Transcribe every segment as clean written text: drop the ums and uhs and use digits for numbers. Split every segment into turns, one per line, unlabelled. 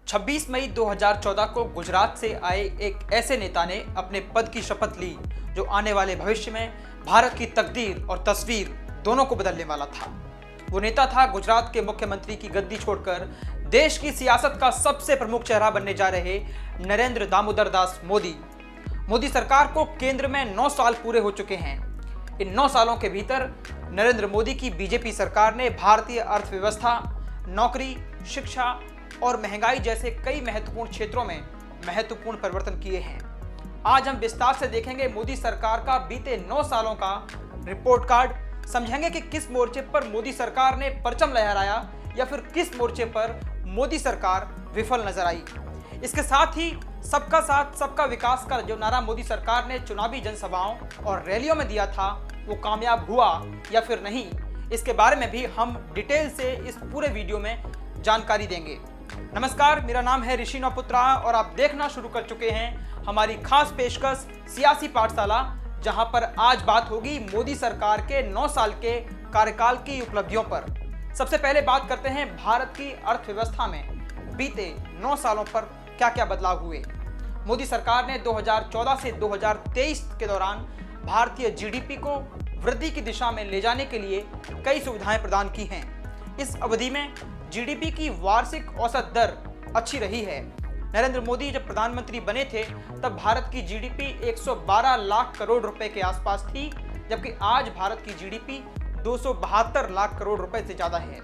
26 मई 2014 को गुजरात से आए एक ऐसे नेता ने अपने पद की शपथ ली जो आने वाले भविष्य में भारत की तकदीर और तस्वीर दोनों को बदलने वाला था। वो नेता था गुजरात के मुख्यमंत्री की गद्दी छोड़कर देश की सियासत का सबसे प्रमुख चेहरा बनने जा रहे नरेंद्र दामोदर दास मोदी। मोदी सरकार को केंद्र में 9 साल पूरे हो चुके हैं। इन 9 सालों के भीतर नरेंद्र मोदी की बीजेपी सरकार ने भारतीय अर्थव्यवस्था, नौकरी, शिक्षा और महंगाई जैसे कई महत्वपूर्ण क्षेत्रों में महत्वपूर्ण परिवर्तन किए हैं। आज हम विस्तार से देखेंगे मोदी सरकार का बीते 9 सालों का रिपोर्ट कार्ड, समझेंगे कि किस मोर्चे पर मोदी सरकार ने परचम लहराया या फिर किस मोर्चे पर मोदी सरकार विफल नजर आई। इसके साथ ही सबका साथ सबका विकास का जो नारा मोदी सरकार ने चुनावी जनसभाओं और रैलियों में दिया था वो कामयाब हुआ या फिर नहीं, इसके बारे में भी हम डिटेल से इस पूरे वीडियो में जानकारी देंगे। नमस्कार, मेरा नाम है ऋषि नौपुत्रा और आप देखना शुरू कर चुके हैं हमारी खास पेशकश सियासी पाठशाला, जहां पर आज बात होगी मोदी सरकार के 9 साल के कार्यकाल की उपलब्धियों पर। सबसे पहले बात करते हैं भारत की अर्थव्यवस्था में बीते 9 सालों पर क्या क्या बदलाव हुए। मोदी सरकार ने 2014 से 2023 के दौरान भारतीय जीडीपी को वृद्धि की दिशा में ले जाने के लिए कई सुविधाएं प्रदान की हैं। इस अवधि में जीडीपी की वार्षिक औसत दर अच्छी रही है। नरेंद्र मोदी जब प्रधानमंत्री बने थे तब भारत की जीडीपी 112 लाख करोड़ रुपए के आसपास थी, जबकि आज भारत की जीडीपी 272 लाख करोड़ रुपए से ज्यादा है।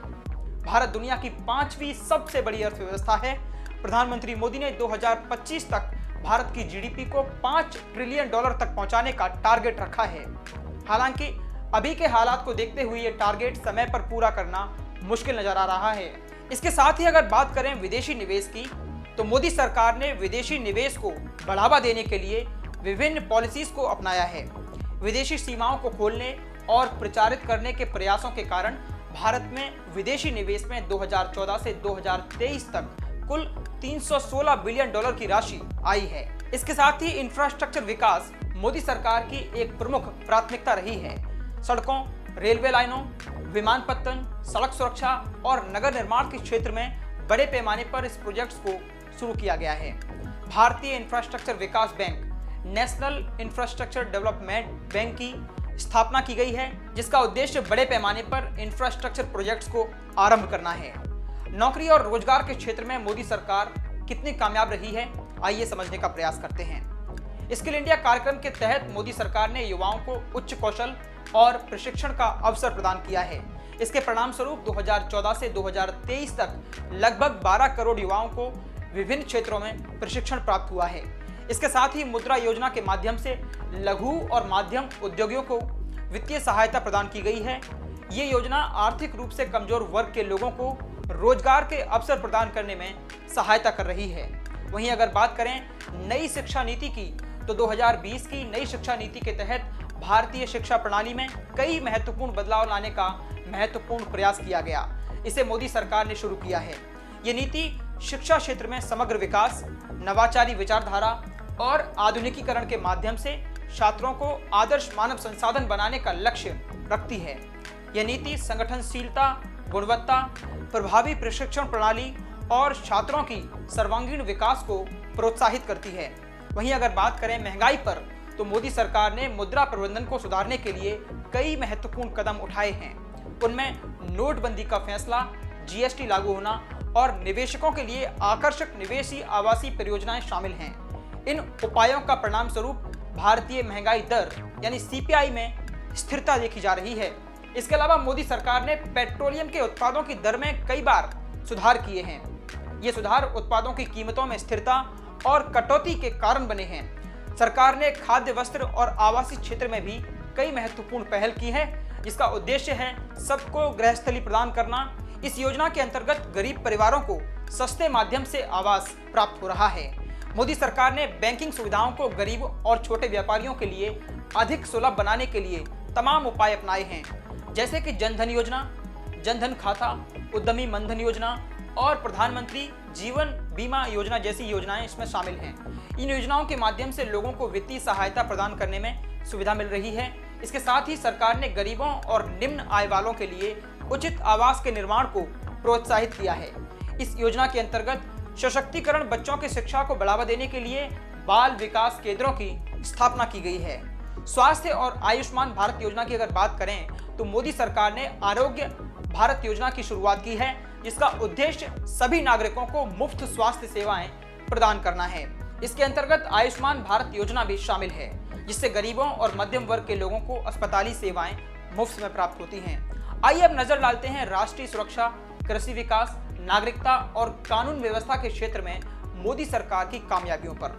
भारत दुनिया की 5वीं सबसे बड़ी अर्थव्यवस्था है। प्रधानमंत्री मोदी ने 2025 तक भारत की जीडीपी को $5 ट्रिलियन तक पहुंचाने का टारगेट रखा है। हालांकि अभी के हालात को देखते हुए ये टारगेट समय पर पूरा करना मुश्किल नजर आ रहा है। इसके साथ ही अगर बात करें विदेशी निवेश की, तो मोदी सरकार ने विदेशी निवेश को बढ़ावा देने के लिए विभिन्न पॉलिसीज को अपनाया है। विदेशी सीमाओं को खोलने और प्रचारित करने के प्रयासों के कारण भारत में विदेशी निवेश में 2014 से 2023 तक कुल $316 बिलियन की राशि आई है। इसके साथ ही इंफ्रास्ट्रक्चर विकास मोदी सरकार की एक प्रमुख प्राथमिकता रही है। सड़कों, रेलवे लाइनों, विमानपत्तन, सड़क सुरक्षा और नगर निर्माण के क्षेत्र में बड़े पैमाने पर इस प्रोजेक्ट्स को शुरू किया गया है। भारतीय इंफ्रास्ट्रक्चर विकास bank, national infrastructure development bank की स्थापना की गई है, जिसका उद्देश्य बड़े पैमाने पर इंफ्रास्ट्रक्चर प्रोजेक्ट्स को आरंभ करना है। नौकरी और रोजगार के क्षेत्र में मोदी सरकार कितनी कामयाब रही है, आइए समझने का प्रयास करते हैं। स्किल इंडिया कार्यक्रम के तहत मोदी सरकार ने युवाओं को उच्च कौशल और प्रशिक्षण का अवसर प्रदान किया है। इसके परिणाम स्वरूप 2014 से 2023 तक लगभग 12 करोड़ युवाओं को विभिन्न क्षेत्रों में प्रशिक्षण प्राप्त हुआ है। इसके साथ ही मुद्रा योजना के माध्यम से लघु और माध्यम उद्योगियों को वित्तीय सहायता प्रदान की गई है। ये योजना आर्थिक रूप से कमजोर वर्ग के लोगों को रोजगार के अवसर प्रदान करने में सहायता कर रही है। वहीं अगर बात करें नई शिक्षा नीति की, तो 2020 की नई शिक्षा नीति के तहत भारतीय शिक्षा प्रणाली में कई महत्वपूर्ण बदलाव लाने का महत्वपूर्ण प्रयास किया गया। इसे मोदी सरकार ने शुरू किया है। ये नीति शिक्षा क्षेत्र में समग्र विकास, नवाचारी विचारधारा और आधुनिकीकरण के माध्यम से छात्रों को आदर्श मानव संसाधन बनाने का लक्ष्य रखती है। यह नीति संगठनशीलता, गुणवत्ता, प्रभावी प्रशिक्षण प्रणाली और छात्रों की सर्वांगीण विकास को प्रोत्साहित करती है। वहीं अगर बात करें महंगाई पर, तो मोदी सरकार ने मुद्रा प्रबंधन को सुधारने के लिए कई महत्वपूर्ण कदम उठाए हैं। उनमें नोटबंदी का फैसला, जीएसटी लागू होना और निवेशकों के लिए आकर्षक निवेशी आवासीय परियोजनाएं शामिल हैं। इन उपायों का परिणाम स्वरूप भारतीय महंगाई दर यानी सीपीआई में स्थिरता देखी जा रही है। इसके अलावा मोदी सरकार ने पेट्रोलियम के उत्पादों की दर में कई बार सुधार किए हैं। ये सुधार उत्पादों की कीमतों में स्थिरता और कटौती के कारण बने हैं। सरकार ने खाद्य, वस्त्र और आवासीय क्षेत्र में भी कई महत्वपूर्ण पहल की है, जिसका उद्देश्य है सबको गृहस्थली प्रदान करना। इस योजना के अंतर्गत गरीब परिवारों को सस्ते माध्यम से आवास प्राप्त हो रहा है। मोदी सरकार ने बैंकिंग सुविधाओं को गरीब और छोटे व्यापारियों के लिए अधिक सुलभ बनाने के लिए तमाम उपाय अपनाए हैं, जैसे कि जनधन योजना, जनधन खाता, उद्यमी मनधन योजना और प्रधानमंत्री जीवन बीमा योजना जैसी योजनाएं इसमें शामिल हैं। इन योजनाओं के माध्यम से लोगों को वित्तीय सहायता प्रदान करने में सुविधा मिल रही है। इसके साथ ही सरकार ने गरीबों और निम्न आय वालों के लिए उचित आवास के निर्माण को प्रोत्साहित किया है। इस योजना के अंतर्गत सशक्तिकरण, बच्चों की शिक्षा को बढ़ावा देने के लिए बाल विकास केंद्रों की स्थापना की गई है। स्वास्थ्य और आयुष्मान भारत योजना की अगर बात करें तो मोदी सरकार ने आरोग्य भारत योजना की शुरुआत की है, जिसका उद्देश्य सभी नागरिकों को मुफ्त स्वास्थ्य सेवाएं प्रदान करना है। इसके अंतर्गत आयुष्मान भारत योजना भी शामिल है, जिससे गरीबों और मध्यम वर्ग के लोगों को अस्पताली सेवाएं मुफ्त में प्राप्त होती हैं। आइए अब नजर डालते हैं राष्ट्रीय सुरक्षा, कृषि विकास, नागरिकता और कानून व्यवस्था के क्षेत्र में मोदी सरकार की कामयाबियों पर।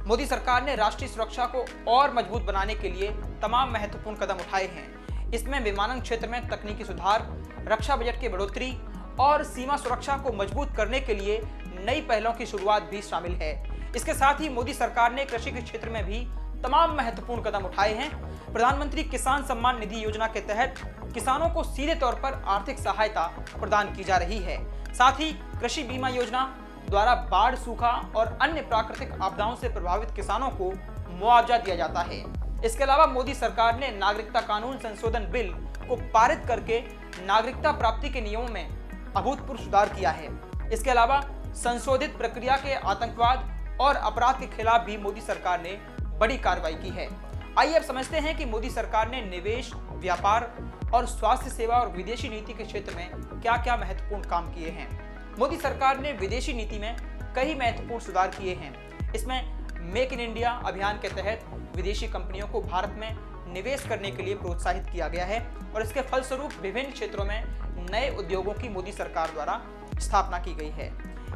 मोदी सरकार ने राष्ट्रीय सुरक्षा को और मजबूत बनाने के लिए तमाम महत्वपूर्ण कदम उठाए हैं। इसमें विमानन क्षेत्र में तकनीकी सुधार, रक्षा बजट की बढ़ोतरी और सीमा सुरक्षा को मजबूत करने के लिए नई पहलों की शुरुआत भी शामिल है। इसके साथ ही मोदी सरकार ने कृषि के क्षेत्र में भी तमाम महत्वपूर्ण कदम उठाए हैं। प्रधानमंत्री किसान सम्मान निधि योजना के तहत किसानों को सीधे तौर पर आर्थिक सहायता प्रदान की जा रही है। साथ ही कृषि बीमा योजना द्वारा बाढ़, सूखा और अन्य प्राकृतिक आपदाओं से प्रभावित किसानों को मुआवजा दिया जाता है। इसके अलावा मोदी सरकार ने नागरिकता कानून संशोधन बिल को पारित करके नागरिकता प्राप्ति के नियमों में अभूतपूर्व सुधार किया है। इसके अलावा संशोधित प्रक्रिया के आतंकवाद और अपराध के खिलाफ भी मोदी सरकार ने बड़ी कार्रवाई की है। आइए अब समझते हैं कि मोदी सरकार ने निवेश, व्यापार और स्वास्थ्य सेवा और विदेशी नीति के क्षेत्र में क्या क्या महत्वपूर्ण काम किए हैं। मोदी सरकार ने विदेशी नीति में कई महत्वपूर्ण सुधार किए हैं। इसमें मेक इन इंडिया अभियान के तहत विदेशी कंपनियों को भारत में निवेश करने के लिए प्रोत्साहित किया गया है और इसके फलस्वरूप विभिन्न क्षेत्रों में नए उद्योगों की मोदी सरकार द्वारा स्थापना की गई है।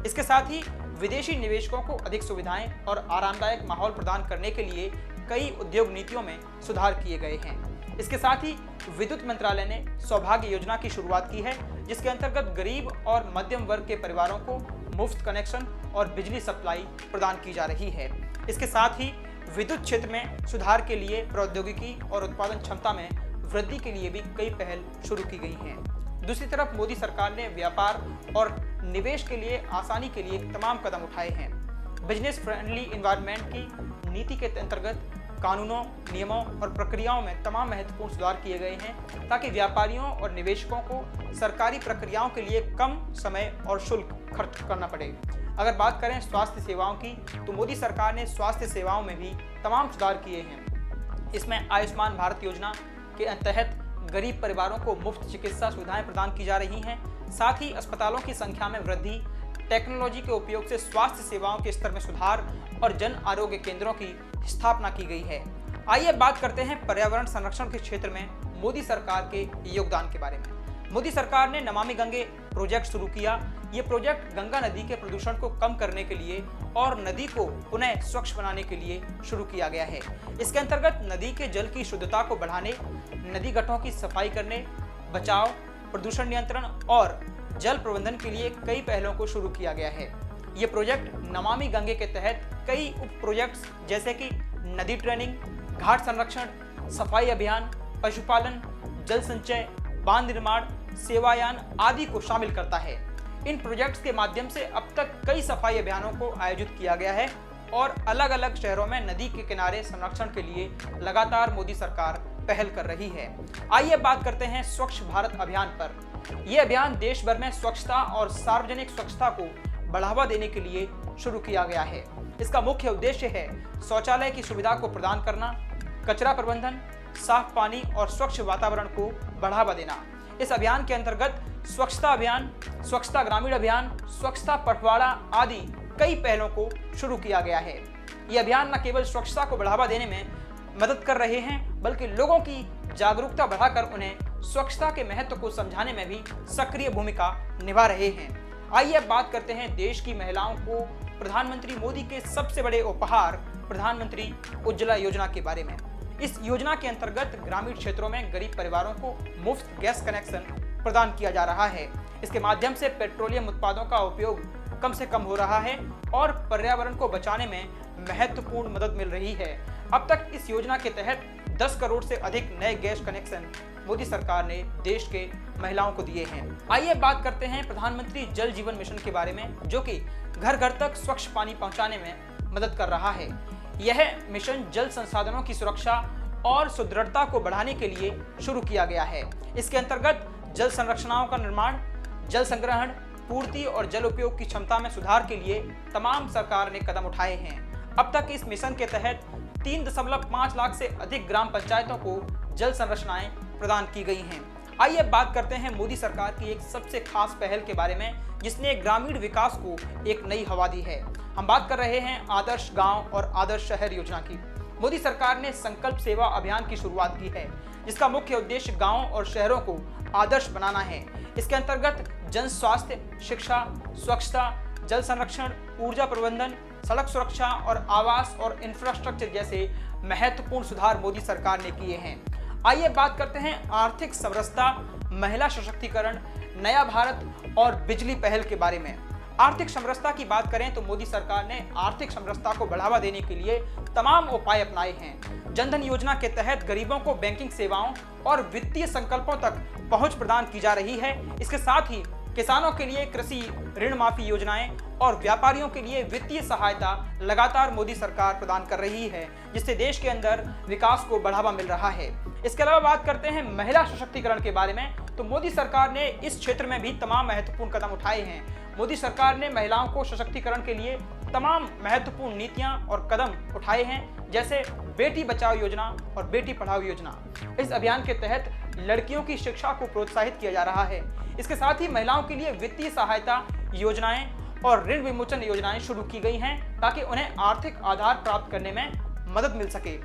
इसके साथ ही विदेशी निवेशकों को अधिक सुविधाएं और आरामदायक माहौल प्रदान करने के लिए कई उद्योग नीतियों में सुधार किए गए हैं। इसके साथ ही विद्युत मंत्रालय ने सौभाग्य योजना की शुरुआत की है, जिसके अंतर्गत गरीब और मध्यम वर्ग के परिवारों को मुफ्त कनेक्शन और बिजली सप्लाई प्रदान की जा रही है। इसके साथ ही विद्युत क्षेत्र में सुधार के लिए प्रौद्योगिकी और उत्पादन क्षमता में वृद्धि के लिए भी कई पहल शुरू की गई हैं। दूसरी तरफ मोदी सरकार ने व्यापार और निवेश के लिए आसानी के लिए तमाम कदम उठाए हैं। बिजनेस फ्रेंडली एनवायरनमेंट की नीति के अंतर्गत कानूनों, नियमों और प्रक्रियाओं में तमाम महत्वपूर्ण सुधार किए गए हैं, ताकि व्यापारियों और निवेशकों को सरकारी प्रक्रियाओं के लिए कम समय और शुल्क खर्च करना पड़े। अगर बात करें स्वास्थ्य सेवाओं की, तो मोदी सरकार ने स्वास्थ्य सेवाओं में भी तमाम सुधार किए हैं। इसमें आयुष्मान भारत योजना के तहत गरीब परिवारों को मुफ्त चिकित्सा सुविधाएं प्रदान की जा रही हैं। साथ ही अस्पतालों की संख्या में वृद्धि, टेक्नोलॉजी के उपयोग से स्वास्थ्य सेवाओं के स्तर में सुधार और जन आरोग्य केंद्रों की स्थापना की गई है। आइए बात करते हैं पर्यावरण संरक्षण के क्षेत्र में मोदी सरकार के योगदान के बारे में। मोदी सरकार ने नमामि गंगे प्रोजेक्ट शुरू किया। ये प्रोजेक्ट गंगा नदी के प्रदूषण को कम करने के लिए और नदी को पुनः स्वच्छ बनाने के लिए शुरू किया गया है। इसके अंतर्गत नदी के जल की शुद्धता को बढ़ाने, नदी गड्ढों की सफाई करने, बचाव, प्रदूषण नियंत्रण और जल प्रबंधन के लिए कई पहलों को शुरू किया गया है। ये प्रोजेक्ट नमामि गंगे के तहत कई उप प्रोजेक्ट्स जैसे कि नदी ट्रेनिंग, घाट संरक्षण, सफाई अभियान, पशुपालन, जल संचय, बांध निर्माण, सेवायान आदि को शामिल करता है। इन प्रोजेक्ट्स के माध्यम से अब तक कई सफाई अभियानों को आयोजित किया गया है और अलग अलग शहरों में नदी के किनारे संरक्षण के लिए लगातार मोदी सरकार पहल कर रही है। आइए बात करते हैं स्वच्छ भारत अभियान पर। यह अभियान देश भर में स्वच्छता और सार्वजनिक स्वच्छता को बढ़ावा देने के लिए शुरू किया गया है। इसका मुख्य उद्देश्य है शौचालय की सुविधा को प्रदान करना, कचरा प्रबंधन, साफ पानी और स्वच्छ वातावरण को बढ़ावा देना। इस अभियान के अंतर्गत स्वच्छता अभियान, स्वच्छता ग्रामीण अभियान, स्वच्छता पखवाड़ा आदि कई पहलों को शुरू किया गया है। ये अभियान न केवल स्वच्छता को बढ़ावा देने में मदद कर रहे हैं, बल्कि लोगों की जागरूकता बढ़ाकर उन्हें स्वच्छता के महत्व को समझाने में भी सक्रिय भूमिका निभा रहे हैं। आइए अब बात करते हैं देश की महिलाओं को प्रधानमंत्री मोदी के सबसे बड़े उपहार प्रधानमंत्री उज्ज्वला योजना के बारे में। इस योजना के अंतर्गत ग्रामीण क्षेत्रों में गरीब परिवारों को मुफ्त गैस कनेक्शन प्रदान किया जा रहा है। इसके माध्यम से पेट्रोलियम उत्पादों का उपयोग कम से कम हो रहा है और पर्यावरण को बचाने में महत्वपूर्ण मदद मिल रही है। अब तक इस योजना के तहत 10 करोड़ से अधिक नए गैस कनेक्शन मोदी सरकार ने देश के महिलाओं को दिए हैं। आइए बात करते हैं प्रधानमंत्री जल जीवन मिशन के बारे में, जो कि घर घर तक स्वच्छ पानी पहुंचाने में मदद कर रहा है। यह मिशन जल संसाधनों की सुरक्षा और सुदृढ़ता को बढ़ाने के लिए शुरू किया गया है। इसके अंतर्गत जल संरचनाओं का निर्माण, जल संग्रहण, पूर्ति और जल उपयोग की क्षमता में सुधार के लिए तमाम सरकार ने कदम उठाए हैं। अब तक इस मिशन के तहत 3.5 लाख से अधिक ग्राम पंचायतों को जल संरचनाएं प्रदान की गई हैं। आइए बात करते हैं मोदी सरकार की एक सबसे खास पहल के बारे में, जिसने ग्रामीण विकास को एक नई हवा दी है। हम बात कर रहे हैं आदर्श गांव और आदर्श शहर योजना की। मोदी सरकार ने संकल्प सेवा अभियान की शुरुआत की है, जिसका मुख्य उद्देश्य गांव और शहरों को आदर्श बनाना है। इसके अंतर्गत जन स्वास्थ्य, शिक्षा, स्वच्छता, जल संरक्षण, ऊर्जा प्रबंधन, सड़क सुरक्षा और आवास और इंफ्रास्ट्रक्चर जैसे महत्वपूर्ण सुधार मोदी सरकार ने किए हैं। आइए बात करते हैं आर्थिक समरसता, महिला सशक्तिकरण, नया भारत और बिजली पहल के बारे में। आर्थिक समरसता की बात करें तो मोदी सरकार ने आर्थिक समरसता को बढ़ावा देने के लिए तमाम उपाय अपनाए हैं। जनधन योजना के तहत गरीबों को बैंकिंग सेवाओं और वित्तीय संकल्पों तक पहुंच प्रदान की जा रही है। इसके साथ ही किसानों के लिए कृषि ऋण माफी योजनाएं और व्यापारियों के लिए वित्तीय सहायता लगातार मोदी सरकार प्रदान कर रही है, जिससे देश के अंदर विकास को बढ़ावा मिल रहा है। इसके अलावा बात करते हैं महिला सशक्तिकरण के बारे में, तो मोदी सरकार ने इस क्षेत्र में भी तमाम महत्वपूर्ण कदम उठाए हैं। मोदी सरकार ने महिलाओं को सशक्तिकरण के लिए तमाम महत्वपूर्ण नीतियां और कदम उठाए हैं, जैसे बेटी बचाओ योजना और बेटी पढ़ाओ योजना। इस अभियान के तहत लड़कियों की शिक्षा को प्रोत्साहित किया जा रहा है। इसके साथ ही महिलाओं के लिए वित्तीय सहायता योजनाएं और ऋण विमोचन योजनाएं शुरू की गई हैं, ताकि उन्हें आर्थिक आधार प्राप्त करने में मदद मिल सके।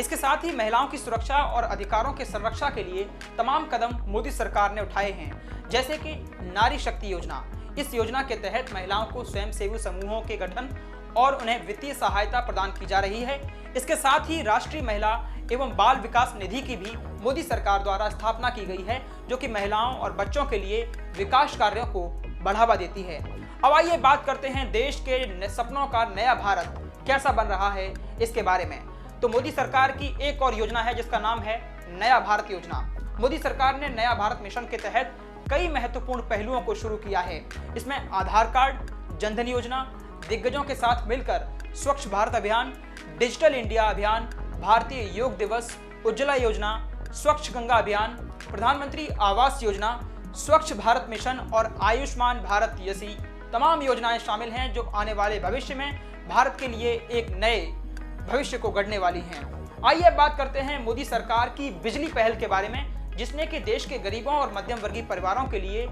इसके साथ ही महिलाओं की सुरक्षा और अधिकारों के संरक्षा के लिए तमाम कदम मोदी सरकार ने उठाए हैं, जैसे कि नारी शक्ति योजना। इस योजना के तहत महिलाओं को स्वयंसेवी समूहों के गठन और उन्हें वित्तीय सहायता प्रदान की जा रही है। इसके साथ ही राष्ट्रीय महिला एवं बाल विकास निधि की भी मोदी सरकार द्वारा स्थापना की गई है, जो कि महिलाओं और बच्चों के लिए विकास कार्यों को बढ़ावा देती है। अब आइए बात करते हैं देश के सपनों का नया भारत कैसा बन रहा है, इसके बारे में। तो मोदी सरकार की एक और योजना है, जिसका नाम है नया भारत योजना। मोदी सरकार ने नया भारत मिशन के तहत कई महत्वपूर्ण पहलुओं को शुरू किया है। इसमें आधार कार्ड, जनधन योजना, दिग्गजों के साथ मिलकर स्वच्छ भारत अभियान, डिजिटल इंडिया अभियान, भारतीय योग दिवस, उज्ज्वला योजना, स्वच्छ गंगा अभियान, प्रधानमंत्री आवास योजना, स्वच्छ भारत मिशन और आयुष्मान भारत जैसी तमाम योजनाएं शामिल हैं, जो आने वाले भविष्य में भारत के लिए एक नए भविष्य को गढ़ने वाली हैं। आइए बात करते हैं मोदी सरकार की बिजली पहल के बारे में, जिसने कि देश के गरीबों और मध्यम वर्गीय परिवारों के लिए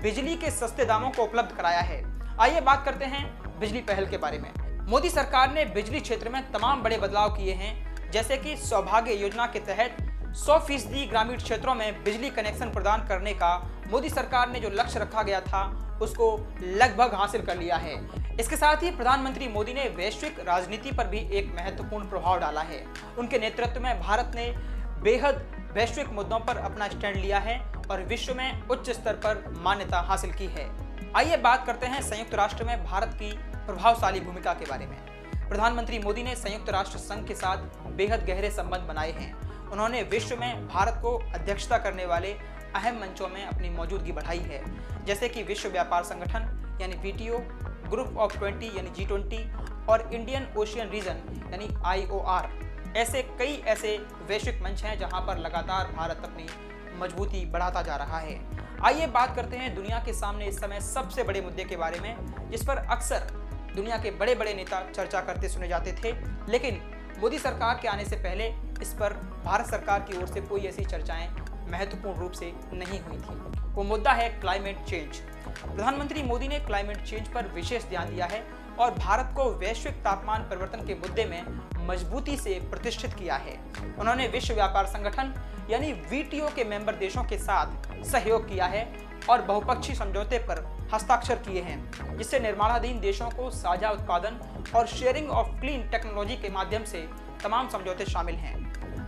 बिजली के सस्ते दामों को उपलब्ध कराया है। आइए बात करते हैं बिजली पहल के बारे में। मोदी सरकार ने बिजली क्षेत्र में तमाम बड़े बदलाव किए हैं, जैसे कि सौभाग्य योजना के तहत 100% ग्रामीण क्षेत्रों में बिजली कनेक्शन प्रदान करने का मोदी सरकार ने जो लक्ष्य रखा गया था, उसको लगभग हासिल कर लिया है। इसके साथ ही प्रधानमंत्री मोदी ने वैश्विक राजनीति पर भी एक महत्वपूर्ण प्रभाव डाला है। उनके नेतृत्व में भारत ने बेहद वैश्विक मुद्दों पर अपना स्टैंड लिया है और विश्व में उच्च स्तर पर मान्यता हासिल की है। आइए बात करते हैं संयुक्त राष्ट्र में भारत की प्रभावशाली भूमिका के बारे में। प्रधानमंत्री मोदी ने संयुक्त राष्ट्र संघ के साथ बेहद गहरे संबंध बनाए हैं। उन्होंने विश्व में भारत को अध्यक्षता करने वाले अहम मंचों में अपनी मौजूदगी बढ़ाई है, जैसे कि विश्व व्यापार संगठन यानी WTO, ग्रुप ऑफ 20 यानी G20 और इंडियन ओशियन रीजन यानी IOR। ऐसे कई वैश्विक मंच हैं जहां पर लगातार भारत अपनी मजबूती बढ़ाता जा रहा है। आइए बात करते हैं दुनिया के सामने इस समय सबसे बड़े मुद्दे के बारे में, जिस पर अक्सर दुनिया के बड़े बड़े नेता चर्चा करते सुने जाते थे, लेकिन मोदी सरकार के आने से पहले इस पर भारत सरकार की ओर से कोई ऐसी चर्चाएं महत्वपूर्ण रूप से नहीं हुई थी। वो मुद्दा है क्लाइमेट चेंज। प्रधानमंत्री मोदी ने क्लाइमेट चेंज पर विशेष ध्यान दिया है और भारत को वैश्विक तापमान परिवर्तन के मुद्दे में मजबूती से प्रतिष्ठित किया है। उन्होंने विश्व व्यापार संगठन यानी WTO के मेंबर देशों के साथ सहयोग किया है और बहुपक्षीय समझौते पर हस्ताक्षर किए हैं, जिससे निर्माणाधीन देशों को साझा उत्पादन और शेयरिंग ऑफ क्लीन टेक्नोलॉजी के माध्यम से तमाम समझौते शामिल हैं।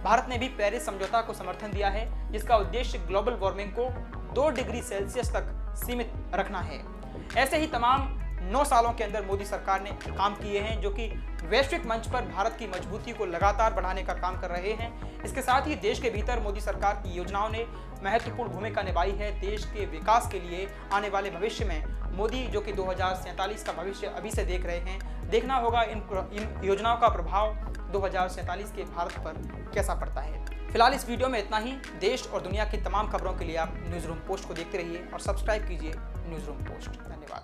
भारत ने भी पेरिस समझौता को समर्थन दिया है, जिसका उद्देश्य ग्लोबल वार्मिंग को 2 डिग्री सेल्सियस तक सीमित रखना है। ऐसे ही तमाम 9 सालों के अंदर मोदी सरकार ने काम किए हैं, जो कि वैश्विक मंच पर भारत की मजबूती को लगातार बढ़ाने का काम कर रहे हैं। इसके साथ ही देश के भीतर मोदी सरकार की योजनाओं ने महत्वपूर्ण भूमिका निभाई है देश के विकास के लिए। आने वाले भविष्य में मोदी जो कि 2047 का भविष्य अभी से देख रहे हैं, देखना होगा इन योजनाओं का प्रभाव 2047 के भारत पर कैसा पड़ता है। फिलहाल इस वीडियो में इतना ही। देश और दुनिया की तमाम खबरों के लिए आप न्यूज़ रूम पोस्ट को देखते रहिए और सब्सक्राइब कीजिए न्यूज़ रूम पोस्ट। धन्यवाद।